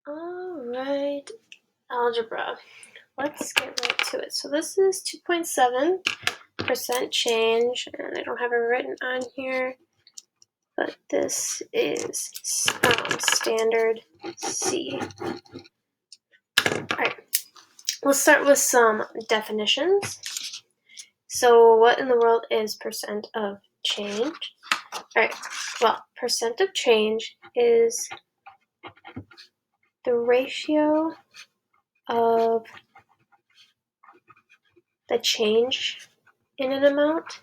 Alright, algebra. Let's get right to it. So this is 2.7% change, and I don't have it written on here, but this is standard C. Alright, let's start with some definitions. So what in the world is percent of change? Alright, well, percent of change is the ratio of the change in an amount.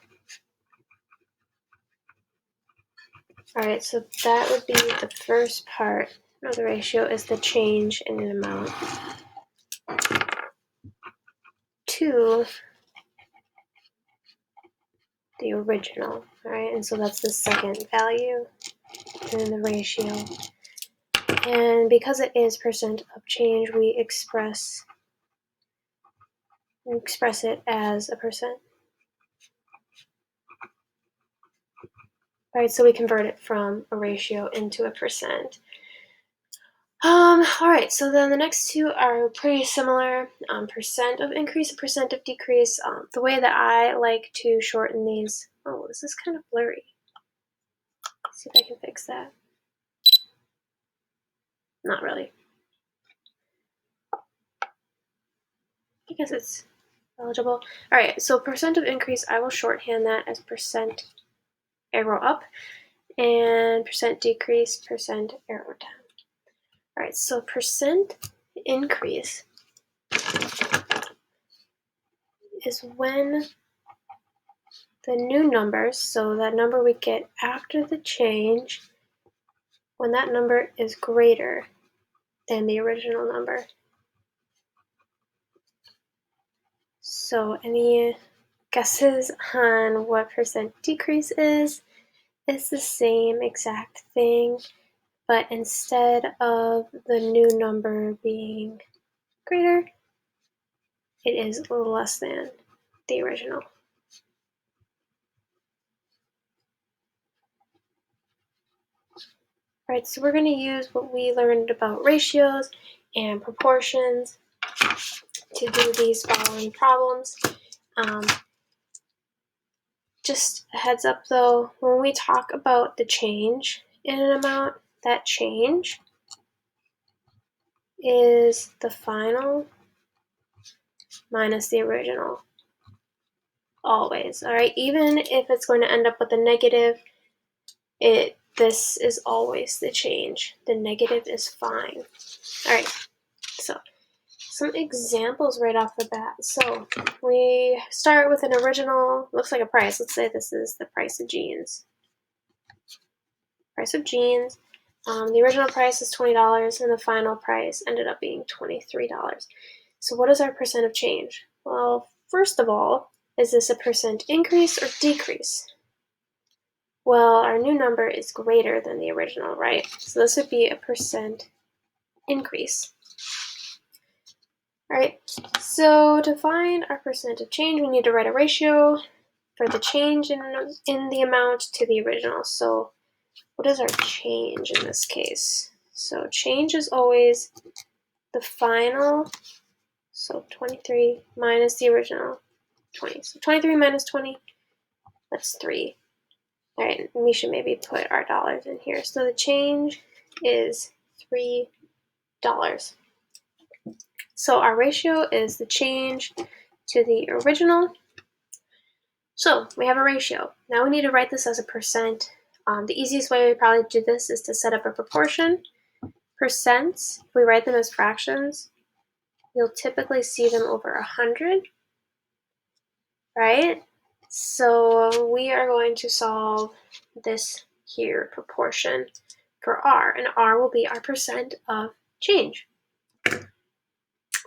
Alright, so that would be the first part of the ratio, is the change in an amount, to the original. Alright, and so that's the second value in the ratio. And because it is percent of change, we express it as a percent. Alright, so we convert it from a ratio into a percent. Alright, so then the next two are pretty similar. Percent of increase and percent of decrease. The way that I like to shorten these, this is kind of blurry. Let's see if I can fix that. Not really. I guess it's eligible. Alright, so percent of increase, I will shorthand that as percent arrow up, and percent decrease, percent arrow down. Alright, so percent increase is when the new numbers, so that number we get after the change, when that number is greater than the original number. So any guesses on what percent decrease is? It's the same exact thing, but instead of the new number being greater, it is less than the original. Right, so we're going to use what we learned about ratios and proportions to do these following problems. Just a heads up though, when we talk about the change in an amount, that change is the final minus the original. Always, alright? Even if it's going to end up with a negative, this is always the change. The negative is fine. Alright, so some examples right off the bat. So we start with an original, looks like a price. Let's say this is the price of jeans. Price of jeans. The original price is $20 and the final price ended up being $23. So what is our percent of change? Well, first of all, is this a percent increase or decrease? Well, our new number is greater than the original, right? So this would be a percent increase. Alright, so to find our percent of change, we need to write a ratio for the change in the amount to the original. So what is our change in this case? So change is always the final, so 23 minus the original 20. So 23 minus 20, that's 3. Alright, we should maybe put our dollars in here. So the change is $3. So our ratio is the change to the original. So we have a ratio. Now we need to write this as a percent. The easiest way we probably do this is to set up a proportion. Percents, if we write them as fractions, you'll typically see them over 100, right? So we are going to solve this here proportion for R, and R will be our percent of change.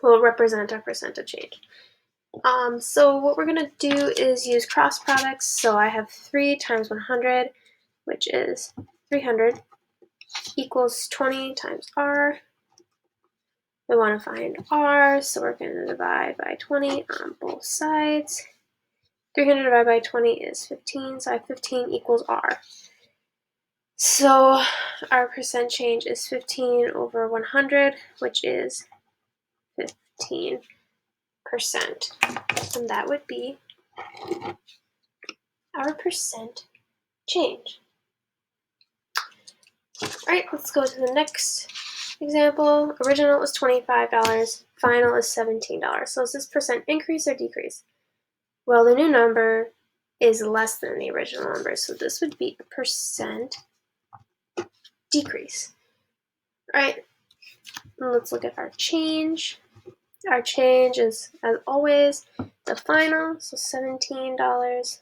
Will represent our percent of change. So what we're going to do is use cross products. So I have 3 times 100, which is 300, equals 20 times R. We want to find R, so we're going to divide by 20 on both sides. 300 divided by 20 is 15, so I have 15 equals R. So our percent change is 15 over 100, which is 15%. And that would be our percent change. All right, let's go to the next example. Original is $25, final is $17. So is this percent increase or decrease? Well, the new number is less than the original number, so this would be a percent decrease. All right, let's look at our change. Our change is, as always, the final, so $17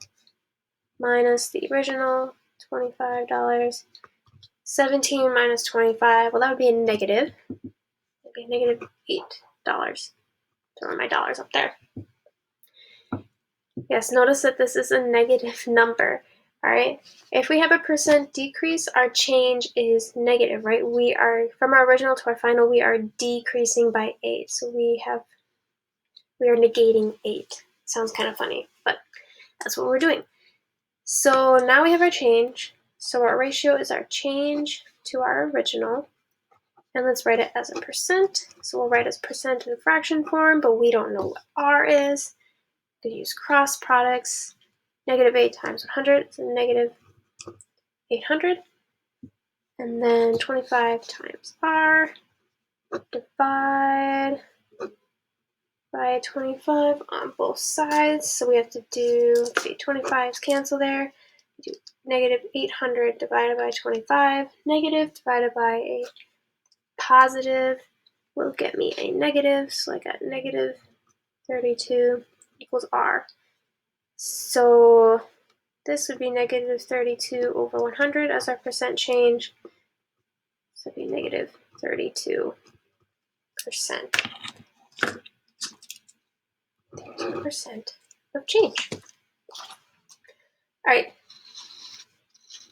minus the original, $25. 17 minus 25, well, that would be a negative. It would be a negative $8. Throwing my dollars up there. Yes, notice that this is a negative number, all right? If we have a percent decrease, our change is negative, right? We are, from our original to our final, we are decreasing by 8. So we are negating 8. Sounds kind of funny, but that's what we're doing. So now we have our change. So our ratio is our change to our original. And let's write it as a percent. So we'll write as percent in fraction form, but we don't know what R is. We could use cross products. Negative 8 times 100 is negative 800. And then 25 times R. Divide by 25 on both sides. So we have to do, 25's cancel there. We do negative 800 divided by 25. Negative divided by a positive will get me a negative. So I got negative 32 equals R. So this would be negative 32 over 100 as our percent change. So it'd be negative 32%. 32% of change. All right,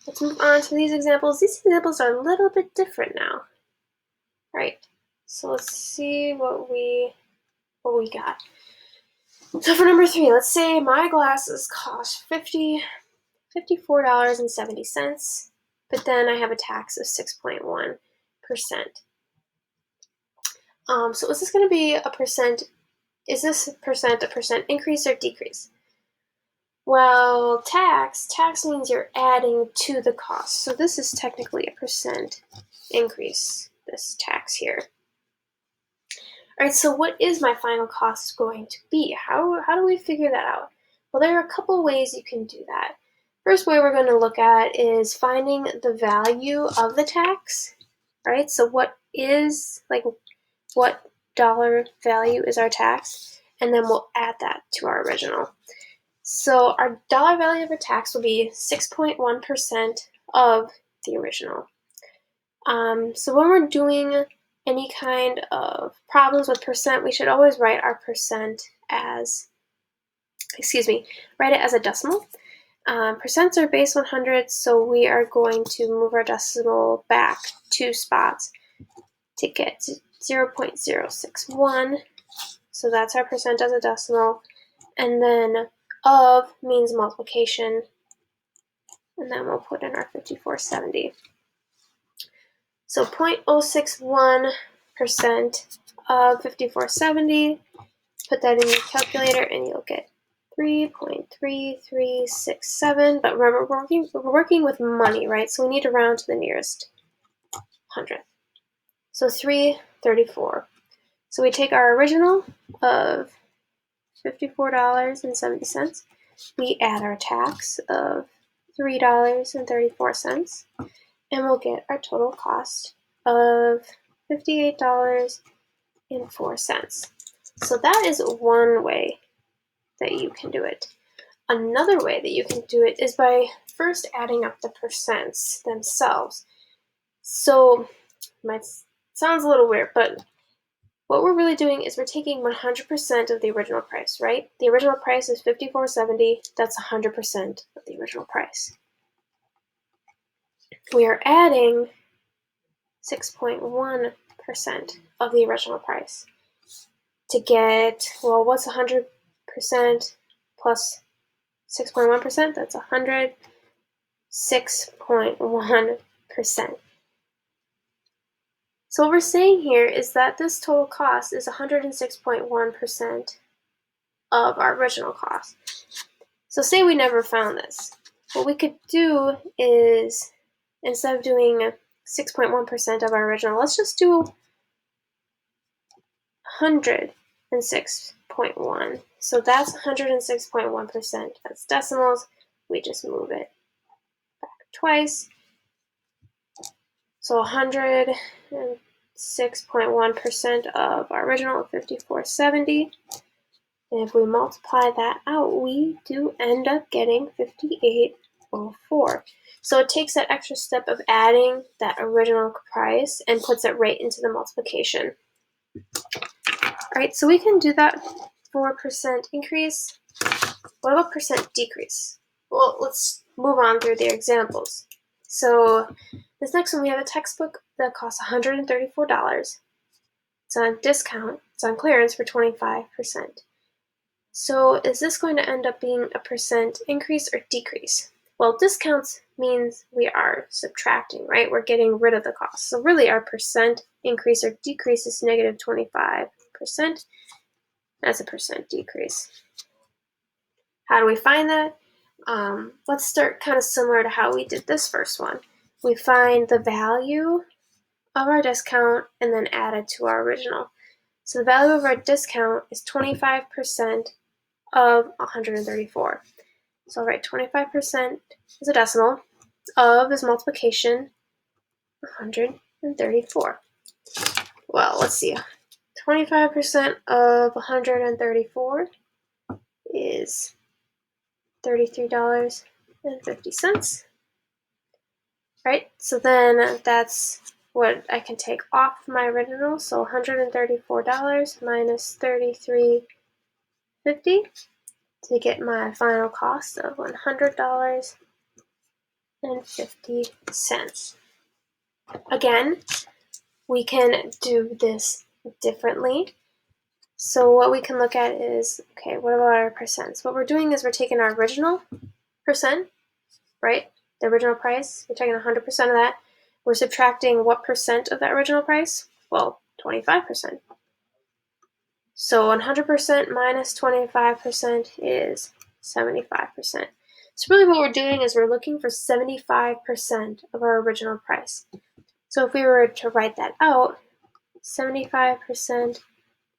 let's move on to these examples. These examples are a little bit different now. All right, so let's see what we got. So for number 3, let's say my glasses cost $54.70, but then I have a tax of 6.1%. So is this going to be a percent? Is this percent a percent increase or decrease? Well, tax means you're adding to the cost. So this is technically a percent increase, this tax here. All right, so what is my final cost going to be? How do we figure that out? Well, there are a couple ways you can do that. First way we're going to look at is finding the value of the tax. All right, so what dollar value is our tax? And then we'll add that to our original. So our dollar value of our tax will be 6.1% of the original. So when we're doing any kind of problems with percent, we should always write our percent as, write it as a decimal. Percents are base 100, so we are going to move our decimal back 2 spots to get to 0.061. So that's our percent as a decimal. And then of means multiplication. And then we'll put in our 5470. So 0.061% of 5470. Put that in your calculator and you'll get 3.3367. But remember, we're working with money, right? So we need to round to the nearest hundredth. So 334. So we take our original of $54.70. We add our tax of $3.34. And we'll get our total cost of $58.04. So that is one way that you can do it. Another way that you can do it is by first adding up the percents themselves. So it sounds a little weird, but what we're really doing is we're taking 100% of the original price, right? The original price is $54.70. That's 100% of the original price. We are adding 6.1% of the original price to get, well, what's 100% plus 6.1%? That's 100. 6.1 So what we're saying here is that this total cost is 106.1% of our original cost. So say we never found this. What we could do is, instead of doing 6.1% of our original, let's just do 106.1. So that's 106.1%. That's decimals. We just move it back twice. So 106.1% of our original of 5470. And if we multiply that out, we do end up getting 5804. So it takes that extra step of adding that original price and puts it right into the multiplication. All right, so we can do that for percent increase. What about percent decrease? Well, let's move on through the examples. So this next one, we have a textbook that costs $134. It's on discount, it's on clearance for 25%. So is this going to end up being a percent increase or decrease? Well, discounts means we are subtracting, right? We're getting rid of the cost. So really our percent increase or decrease is negative 25%. That's a percent decrease. How do we find that? Let's start kind of similar to how we did this first one. We find the value of our discount and then add it to our original. So the value of our discount is 25% of 134. So I'll write 25% as a decimal, of is multiplication, 134. Well, let's see. 25% of 134 is $33.50. Right? So then that's what I can take off my original. So $134 minus $33.50 to get my final cost of $100.50. Again, we can do this differently. So what we can look at is, okay, what about our percents? What we're doing is we're taking our original percent, right? The original price, we're taking 100% of that. We're subtracting what percent of that original price? Well, 25%. So 100% minus 25% is 75%. So really what we're doing is we're looking for 75% of our original price. So if we were to write that out, 75%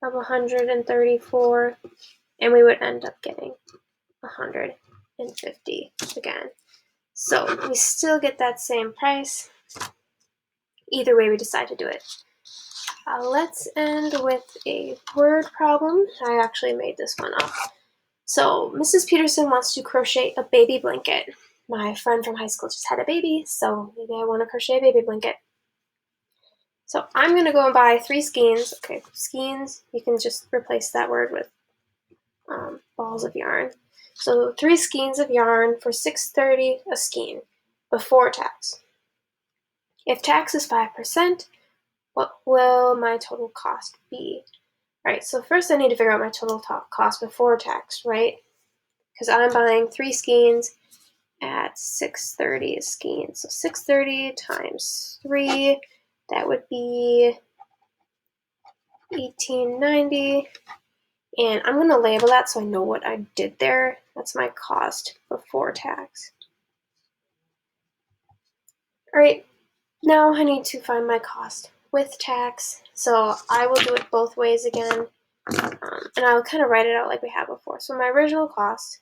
of 134, and we would end up getting 150 again. So we still get that same price, either way we decide to do it. Let's end with a word problem. I actually made this one up. So Mrs. Peterson wants to crochet a baby blanket. My friend from high school just had a baby, so maybe I want to crochet a baby blanket. So I'm going to go and buy 3 skeins. Okay, skeins, you can just replace that word with balls of yarn. So 3 skeins of yarn for $6.30 a skein before tax. If tax is 5%, what will my total cost be? All right, so first I need to figure out my total cost before tax, right? Because I'm buying 3 skeins at $6.30 a skein. So $6.30 times 3, that would be $18.90. And I'm going to label that so I know what I did there. That's my cost before tax. All right, now I need to find my cost with tax. So I will do it both ways again. And I'll kind of write it out like we had before. So my original cost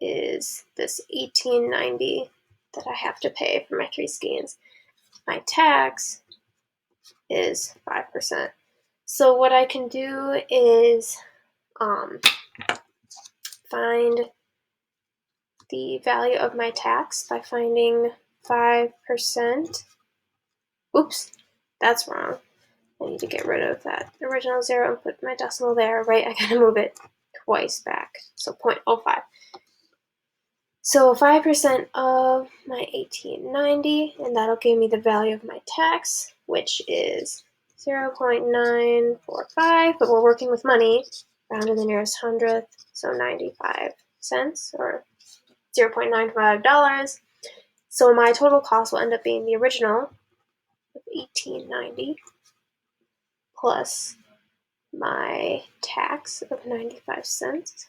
is this $18.90 that I have to pay for my 3 skeins. My tax is 5%. So what I can do is find the value of my tax by finding 5%. Oops, that's wrong. I need to get rid of that original 0 and put my decimal there, right? I gotta move it twice back, so 0.05. So 5% of my $18.90, and that'll give me the value of my tax, which is 0.945, but we're working with money, round to the nearest hundredth, so 95 cents, or $0.95. So my total cost will end up being the original of $18.90 plus my tax of 95 cents.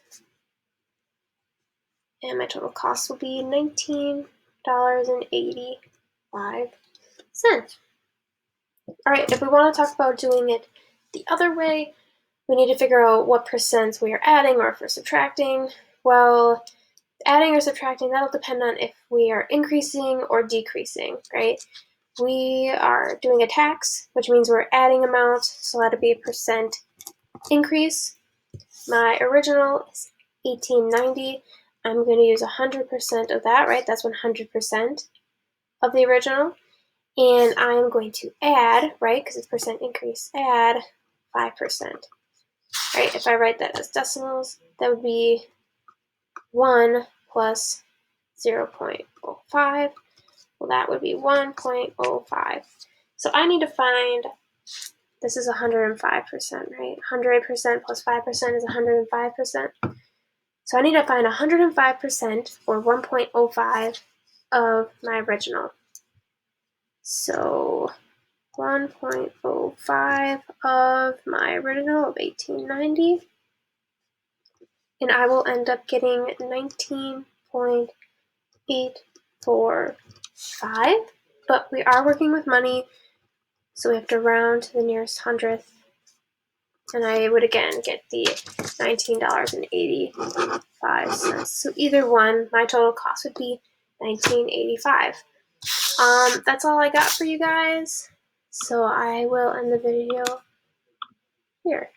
And my total cost will be $19.85. Alright, if we want to talk about doing it the other way, we need to figure out what percents we are adding or if we're subtracting. Well, adding or subtracting, that'll depend on if we are increasing or decreasing, right? We are doing a tax, which means we're adding amount, so that'll be a percent increase. My original is $18.90. I'm going to use 100% of that, right? That's 100% of the original. And I'm going to add, right, because it's percent increase, add 5%. Right, if I write that as decimals, that would be 1 plus 0.05. Well, that would be 1.05. So I need to find, this is 105%, right? 100% plus 5% is 105%. So I need to find 105% or 1.05 of my original. So 1.05 of my original of $18.90. And I will end up getting 19.845. But we are working with money, so we have to round to the nearest hundredth. And I would again get the $19.85. So either one, my total cost would be $19.85. That's all I got for you guys. So I will end the video here.